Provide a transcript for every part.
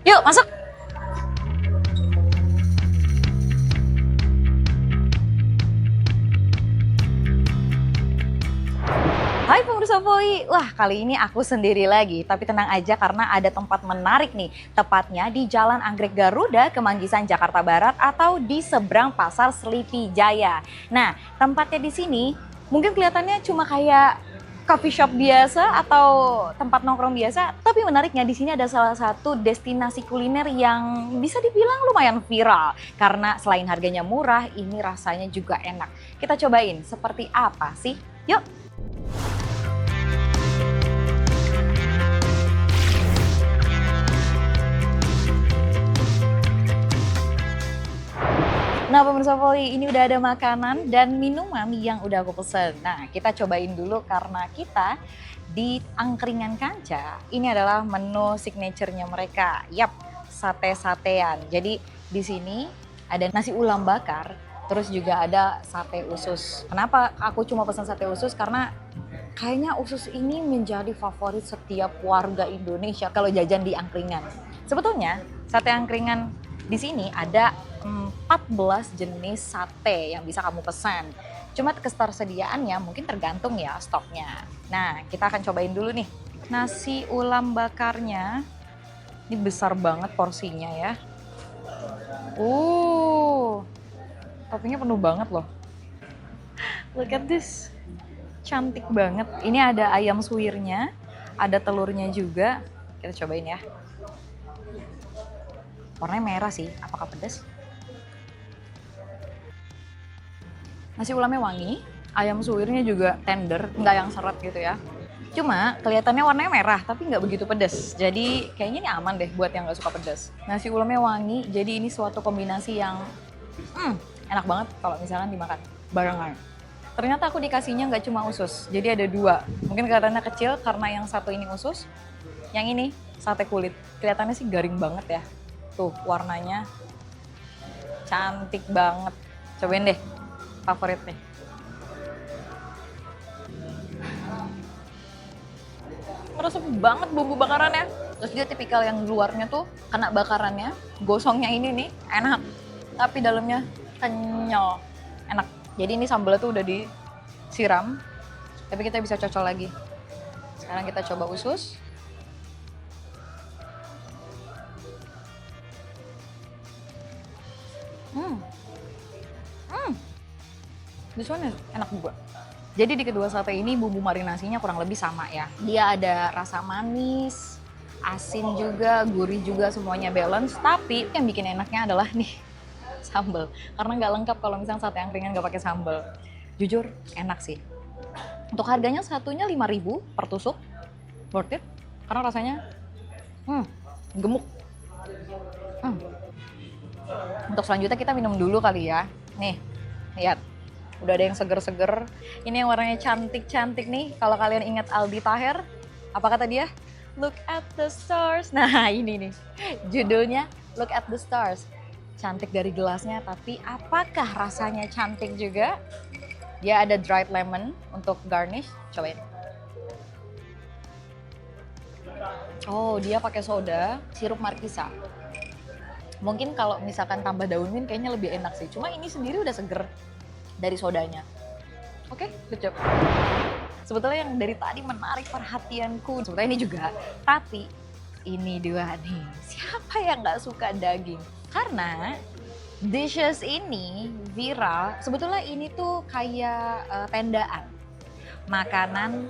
Yuk, masuk. Hai pemirsa Poi, wah kali ini aku sendiri lagi, tapi tenang aja karena ada tempat menarik nih, tepatnya di Jalan Anggrek Garuda, Kemanggisan, Jakarta Barat atau di seberang Pasar Sleepy Jaya. Nah, tempatnya di sini mungkin kelihatannya cuma kayak coffee shop biasa atau tempat nongkrong biasa, tapi menariknya di sini ada salah satu destinasi kuliner yang bisa dibilang lumayan viral karena selain harganya murah, ini rasanya juga enak. Kita cobain seperti apa sih? Yuk! Nah pemirsa Poli, ini udah ada makanan dan minuman yang udah aku pesen. Nah kita cobain dulu karena kita di Angkringan Kanca. Ini adalah menu signature-nya mereka. Yap, sate-satean. Jadi di sini ada nasi ulam bakar, terus juga ada sate usus. Kenapa aku cuma pesan sate usus? Karena kayaknya usus ini menjadi favorit setiap warga Indonesia kalau jajan di angkringan. Sebetulnya sate angkringan di sini ada 14 jenis sate yang bisa kamu pesan. Cuma ketersediaannya mungkin tergantung ya stoknya. Nah, kita akan cobain dulu nih. Nasi ulam bakarnya. Ini besar banget porsinya ya. Toppingnya penuh banget loh. Look at this. Cantik banget. Ini ada ayam suwirnya, ada telurnya juga. Kita cobain ya. Warnanya merah sih, apakah pedas? Nasi ulamnya wangi, ayam suwirnya juga tender, nggak yang seret gitu ya. Cuma kelihatannya warnanya merah, tapi nggak begitu pedas. Jadi kayaknya ini aman deh buat yang nggak suka pedas. Nasi ulamnya wangi, jadi ini suatu kombinasi yang enak banget kalau misalnya dimakan barengan. Ternyata aku dikasihnya nggak cuma usus, jadi ada dua. Mungkin kelihatannya kecil karena yang satu ini usus, yang ini sate kulit. Kelihatannya sih garing banget ya. Tuh warnanya cantik banget. Cobain deh, favorit nih. Meresap banget bumbu bakarannya. Terus dia tipikal yang luarnya tuh kena bakarannya, gosongnya ini nih enak. Tapi dalamnya kenyal, enak. Jadi ini sambalnya tuh udah disiram, tapi kita bisa cocol lagi. Sekarang kita coba usus. This one enak juga. Jadi di kedua sate ini bumbu marinasinya kurang lebih sama ya. Dia ada rasa manis, asin juga, gurih juga, semuanya balance. Tapi yang bikin enaknya adalah nih sambal. Karena nggak lengkap kalau misalnya sate angkringan nggak pakai sambal. Jujur enak sih. Untuk harganya satunya 5.000 per tusuk. Worth it. Karena rasanya gemuk. Untuk selanjutnya kita minum dulu kali ya. Nih, lihat. Udah ada yang seger-seger. Ini yang warnanya cantik-cantik nih. Kalau kalian ingat Aldi Taher, apa kata dia? Look at the stars. Nah ini nih, judulnya Look at the stars. Cantik dari gelasnya, tapi apakah rasanya cantik juga? Dia ada dried lemon untuk garnish. Cobain. Oh, dia pakai soda, sirup markisa. Mungkin kalau misalkan tambah daun mint kayaknya lebih enak sih. Cuma ini sendiri udah seger dari sodanya. Oke, good job. Sebetulnya yang dari tadi menarik perhatianku. Sebetulnya ini juga, tapi ini dua nih. Siapa yang nggak suka daging? Karena dishes ini viral. Sebetulnya ini tuh kayak tendaan makanan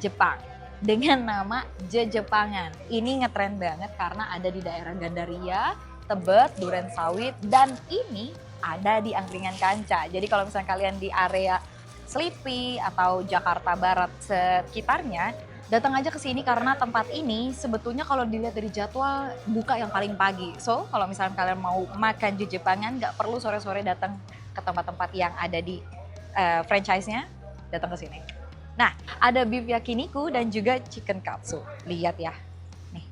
Jepang dengan nama Jejepangan. Ini ngetren banget karena ada di daerah Gandaria, Tebet, Durensawit, dan ini ada di Angkringan Kanca. Jadi kalau misalnya kalian di area Sleepy atau Jakarta Barat sekitarnya, datang aja ke sini karena tempat ini sebetulnya kalau dilihat dari jadwal buka yang paling pagi. So kalau misalnya kalian mau makan Jejepangan, nggak perlu sore-sore datang ke tempat-tempat yang ada di franchise-nya, datang ke sini. Nah, ada beef yakiniku dan juga chicken katsu. Lihat ya, nih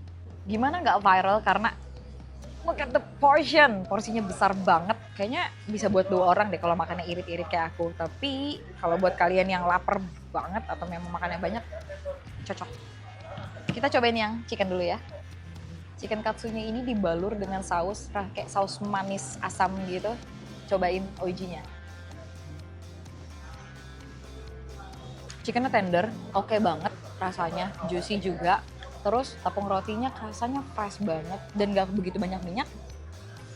gimana nggak viral karena look at the portion, porsinya besar banget. Kayaknya bisa buat 2 orang deh kalau makannya irit-irit kayak aku. Tapi kalau buat kalian yang lapar banget atau memang makannya banyak, cocok. Kita cobain yang chicken dulu ya. Chicken katsunya ini dibalur dengan saus, kayak saus manis asam gitu. Cobain OG-nya. Chickennya tender, oke banget rasanya, juicy juga. Terus tepung rotinya rasanya fresh banget dan gak begitu banyak minyak.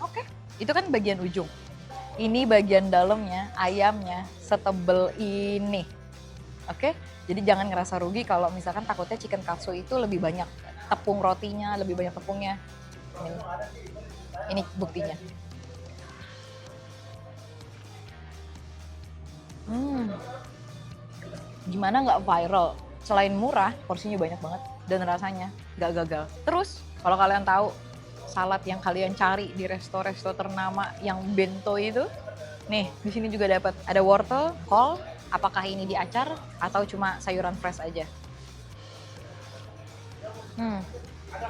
Oke, itu kan bagian ujung. Ini bagian dalamnya, ayamnya setebel ini. Oke, jadi jangan ngerasa rugi kalau misalkan takutnya chicken katsu itu lebih banyak tepung rotinya, lebih banyak tepungnya. Ini buktinya. Gimana nggak viral? Selain murah, porsinya banyak banget dan rasanya nggak gagal. Terus, kalau kalian tahu salad yang kalian cari di resto-resto ternama yang bento itu, nih di sini juga dapat. Ada wortel, kol. Apakah ini diacar atau cuma sayuran fresh aja?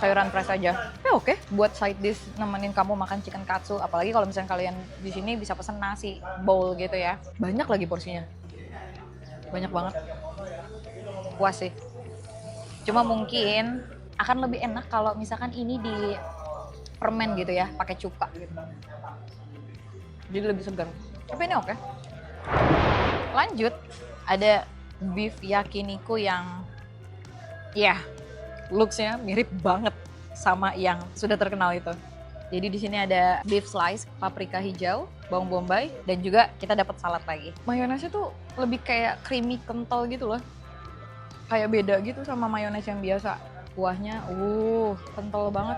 Sayuran fresh aja. Ya oke, buat side dish nemenin kamu makan chicken katsu. Apalagi kalau misalnya kalian di sini bisa pesen nasi bowl gitu ya. Banyak lagi porsinya. Banyak banget. Puas sih. Cuma mungkin akan lebih enak kalau misalkan ini di permen gitu ya, pakai cuka gitu. Jadi lebih segar. Tapi ini oke. Lanjut, ada beef yakiniku yang looks-nya mirip banget sama yang sudah terkenal itu. Jadi di sini ada beef slice, paprika hijau, bawang bombay, dan juga kita dapat salad lagi. Mayonesnya tuh lebih kayak creamy kental gitu loh. Kayak beda gitu sama mayones yang biasa. Kuahnya, kental banget.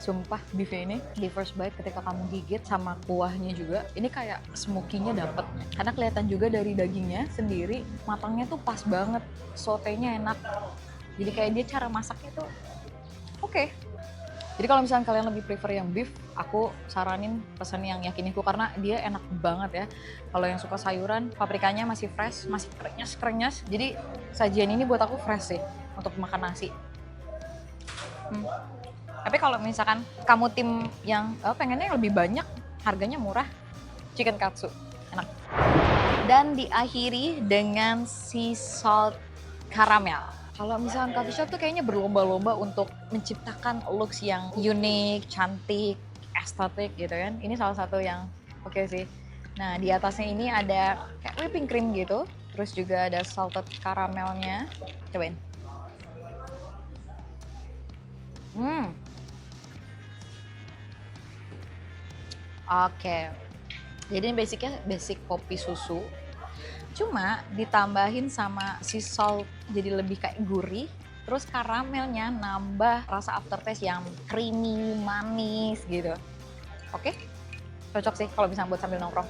Sumpah beefnya ini di first bite ketika kamu gigit sama kuahnya juga, ini kayak smoky-nya dapet. Karena kelihatan juga dari dagingnya sendiri, matangnya tuh pas banget, sotenya enak. Jadi kayak dia cara masaknya tuh oke. Jadi kalau misalnya kalian lebih prefer yang beef, aku saranin pesen yang yakiniku karena dia enak banget ya. Kalau yang suka sayuran, paprikanya masih fresh, masih krenyes. Jadi sajian ini buat aku fresh sih untuk makan nasi. Tapi kalau misalkan kamu tim yang pengennya yang lebih banyak, harganya murah, chicken katsu, enak. Dan diakhiri dengan sea salt caramel. Kalau misalkan coffee shop tuh kayaknya berlomba-lomba untuk menciptakan looks yang unik, cantik, estetik gitu kan. Ini salah satu yang oke sih. Nah di atasnya ini ada kayak whipping cream gitu, terus juga ada salted caramelnya. Cobain. Oke, jadi ini basic kopi susu, cuma ditambahin sama sea salt jadi lebih kayak gurih, terus karamelnya nambah rasa aftertaste yang creamy, manis gitu. Oke, cocok sih kalau bisa buat sambil nongkrong.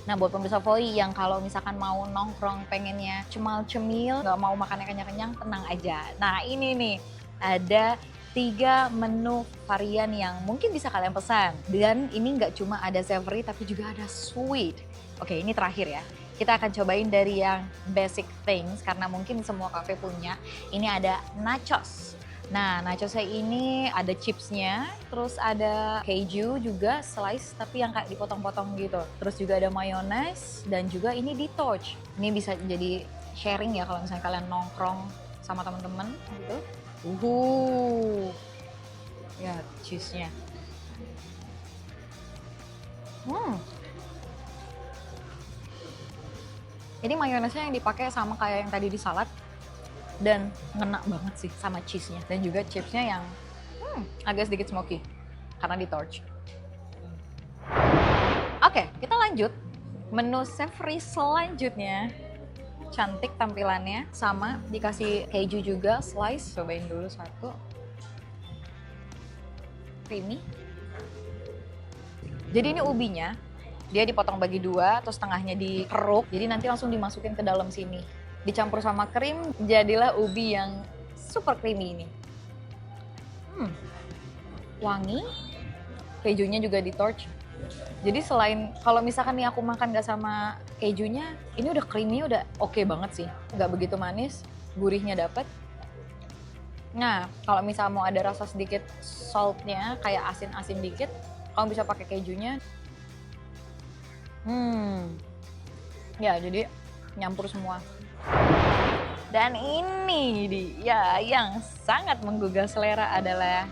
Nah buat pemirsa Voi yang kalau misalkan mau nongkrong pengennya cemil-cemil, nggak mau makannya kenyang-kenyang, tenang aja. Nah ini nih, ada 3 menu varian yang mungkin bisa kalian pesan. Dan ini nggak cuma ada savory tapi juga ada sweet. Oke, ini terakhir ya. Kita akan cobain dari yang basic things karena mungkin semua cafe punya. Ini ada nachos. Nah, nachosnya ini ada chipsnya, terus ada keju juga slice tapi yang kayak dipotong-potong gitu. Terus juga ada mayones dan juga ini di torch. Ini bisa jadi sharing ya kalau misalnya kalian nongkrong sama teman-teman gitu. Ya cheese-nya. Ini mayonesnya yang dipakai sama kayak yang tadi di salad dan ngena banget sih sama cheese-nya dan juga chipsnya yang agak sedikit smoky karena di torch. Oke, kita lanjut menu savory selanjutnya. Cantik tampilannya, sama dikasih keju juga slice. Cobain dulu satu. Creamy. Jadi ini ubinya, dia dipotong bagi 2, terus tengahnya dikeruk. Jadi nanti langsung dimasukin ke dalam sini. Dicampur sama krim, jadilah ubi yang super creamy ini. Wangi, kejunya juga di torch. Jadi selain kalau misalkan nih aku makan gak sama kejunya, ini udah creamy, udah oke banget sih. Gak begitu manis, gurihnya dapet. Nah, kalau misalnya mau ada rasa sedikit saltnya, kayak asin-asin dikit, kamu bisa pakai kejunya. Ya, jadi nyampur semua. Dan ini dia yang sangat menggugah selera adalah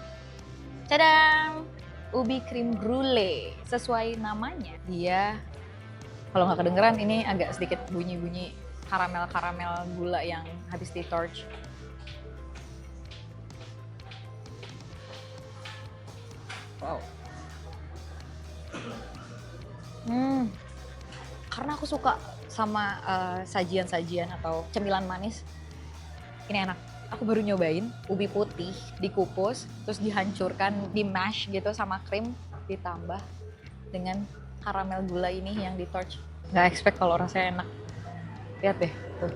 cadang, ubi krim brulee. Sesuai namanya, dia kalau nggak kedengeran ini agak sedikit bunyi-bunyi karamel-karamel gula yang habis di torch. Wow. Karena aku suka sama sajian-sajian atau cemilan manis, ini enak. Aku baru nyobain ubi putih dikukus, terus dihancurkan, di mash gitu sama krim, ditambah dengan karamel gula ini yang di torch. Nggak expect kalau rasanya enak. Lihat deh, tuh.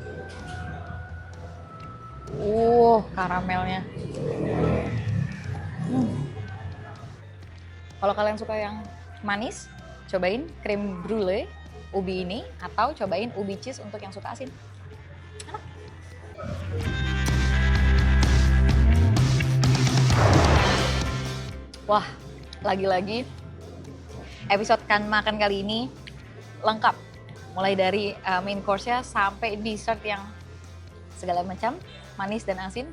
Karamelnya. Kalau kalian suka yang manis, cobain krim brulee ubi ini, atau cobain ubi cheese untuk yang suka asin. Enak. Wah, lagi-lagi episode Kan Makan kali ini lengkap. Mulai dari main course-nya sampai dessert yang segala macam, manis dan asin.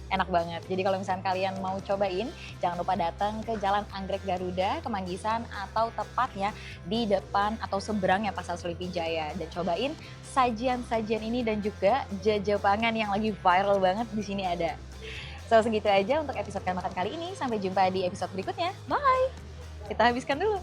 Enak banget. Jadi kalau misalnya kalian mau cobain, jangan lupa datang ke Jalan Anggrek Garuda, Kemanggisan, atau tepatnya di depan atau seberangnya Pasar Sleepy Jaya. Dan cobain sajian-sajian ini dan juga jajapangan yang lagi viral banget di sini ada. So, segitu aja untuk episode Kan Makan kali ini. Sampai jumpa di episode berikutnya. Bye! Kita habiskan dulu.